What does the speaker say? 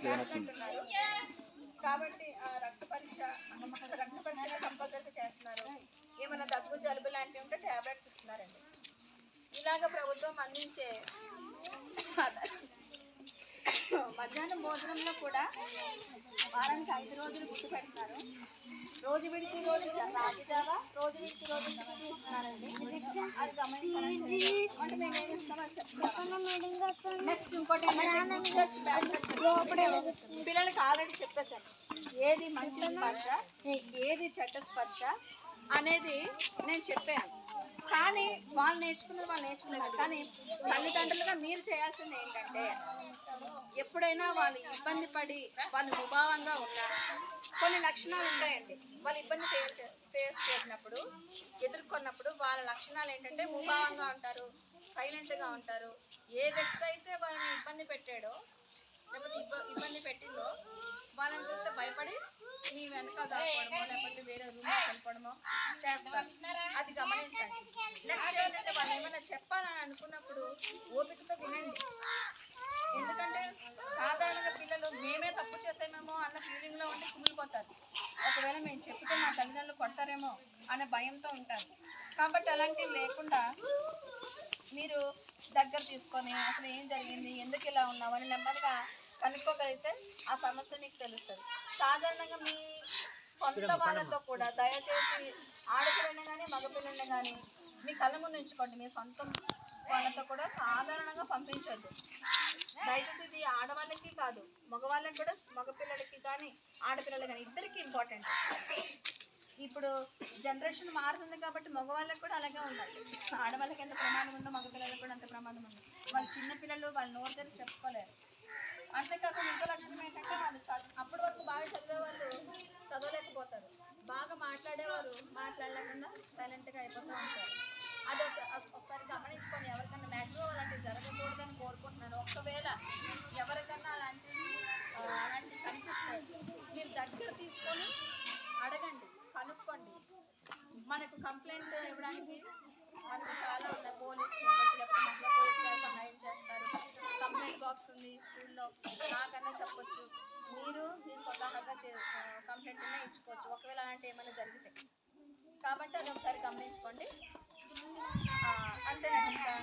చేస్తున్నట్టున్నారు. కాబట్టి రక్త పరీక్ష కంపల్సరీగా చేస్తున్నారు. ఏమైనా దగ్గు జలుబు లాంటివి ఉంటే ట్యాబ్లెట్స్ ఇస్తున్నారండి. ఇలాగ ప్రభుత్వం అందించే మధ్యాహ్నం భోజనంలో కూడా వారానికి 5 రోజులు గుర్తు పెడుతున్నారు. రోజు విడిచి రోజు రాగి జావా, రోజు విడిచి రోజు చికెన్ ఇస్తున్నారండి. అది గమనించాలండి. అంటే మేము ఏమి ఇస్తామో చెప్తాను. నెక్స్ట్ ఇంకోటి పిల్లలకి ఆల్రెడీ చెప్పేశాను ఏది మంచి స్పర్శ ఏది చెడ్డ స్పర్శ అనేది నేను చెప్పాను. కానీ వాళ్ళు నేర్చుకున్నారు. కానీ తల్లిదండ్రులుగా మీరు చేయాల్సింది ఏంటంటే ఎప్పుడైనా వాళ్ళు ఇబ్బంది పడి వాళ్ళు ముభావంగా ఉన్నా కొన్ని లక్షణాలు ఉంటాయండి. వాళ్ళు ఇబ్బంది ఫేస్ చేసినప్పుడు ఎదుర్కొన్నప్పుడు వాళ్ళ లక్షణాలు ఏంటంటే ముభావంగా ఉంటారు, సైలెంట్గా ఉంటారు. ఏ వ్యక్తి అయితే వాళ్ళని ఇబ్బంది పెట్టాడో లేకపోతే ఇబ్బంది పెట్టిందో వాళ్ళని చూస్తే భయపడి మీ వెనక దాక్కోవడమో లేకపోతే వేరే రూమ్లో వెళ్ళిపోవడమో చేస్తారు. అది గమనించండి. నెక్స్ట్ ఏంటంటే వాళ్ళు ఏమైనా చెప్పాలని అనుకున్నప్పుడు ఓపికతో వినండి. ఎందుకంటే సాధారణంగా పిల్లలు మేమే తప్పు చేసామేమో అన్న ఫీలింగ్లో ఉండి కుమిలిపోతారు. ఒకవేళ మేము చెప్తే మా తల్లిదండ్రులు కొడతారేమో అనే భయంతో ఉంటారు. కాబట్టి అలాంటివి లేకుండా మీరు దగ్గర తీసుకొని అసలు ఏం జరిగింది, ఎందుకు ఇలా ఉన్నావు అని నెమ్మదిగా కనుక్కోగలిగితే ఆ సమస్య మీకు తెలుస్తుంది. సాధారణంగా మీ సొంత వాళ్ళతో కూడా దయచేసి ఆడపిల్లని కానీ మగపిల్లని కానీ మీ కళ్ళ ముందు ఉంచుకోండి. మీ సొంత వాళ్ళతో కూడా సాధారణంగా పంపించొద్దు. దయచేసి ఇది ఆడవాళ్ళకి కాదు మగవాళ్ళకి కూడా, మగపిల్లలకి కానీ ఆడపిల్లలు కానీ ఇద్దరికి ఇంపార్టెంట్. ఇప్పుడు జనరేషన్ మారుతుంది కాబట్టి మగవాళ్ళకి కూడా అలాగే ఉండాలి. ఆడవాళ్ళకి ఎంత ప్రమాదం ఉందో మగపిల్లలకు కూడా అంత ప్రమాదం ఉంది. వాళ్ళు చిన్నపిల్లలు వాళ్ళు నోరు తెరిచి చెప్పుకోలేరు. అంతేకాకుండా ఇంకో లక్షణం ఏంటంటే వాళ్ళు అప్పటి వరకు బాగా చదివేవాళ్ళు చదవలేకపోతారు, బాగా మాట్లాడేవారు మాట్లాడలేకుండా సైలెంట్గా అయిపోతూ ఉంటారు. అది ఒకసారి గమనించుకొని ఎవరికన్నా మ్యాక్సిమం అలాంటివి జరగకూడదని కోరుకుంటున్నాను. ఒకవేళ ఎవరికన్నా అలాంటివి కనిపిస్తాయి మీరు దగ్గర తీసుకొని అడగండి, కనుక్కోండి. మనకు కంప్లైంట్ ఇవ్వడానికి మనకు చాలా ఉన్నాయి. పోలీస్ లేకపోతే మహిళా పోలీసులు సహాయం చేస్తారు. కంప్లైంట్ బాక్స్ ఉంది స్కూల్లో, నాకన్నా చెప్పొచ్చు. మీరు మీ స్వతహాగా కంప్లైంట్ అన్నా ఇచ్చుకోవచ్చు ఒకవేళ అలాంటి ఏమైనా జరిగితే. కాబట్టి అది ఒకసారి గమనించుకోండి. అంతేనండి. ఇంకా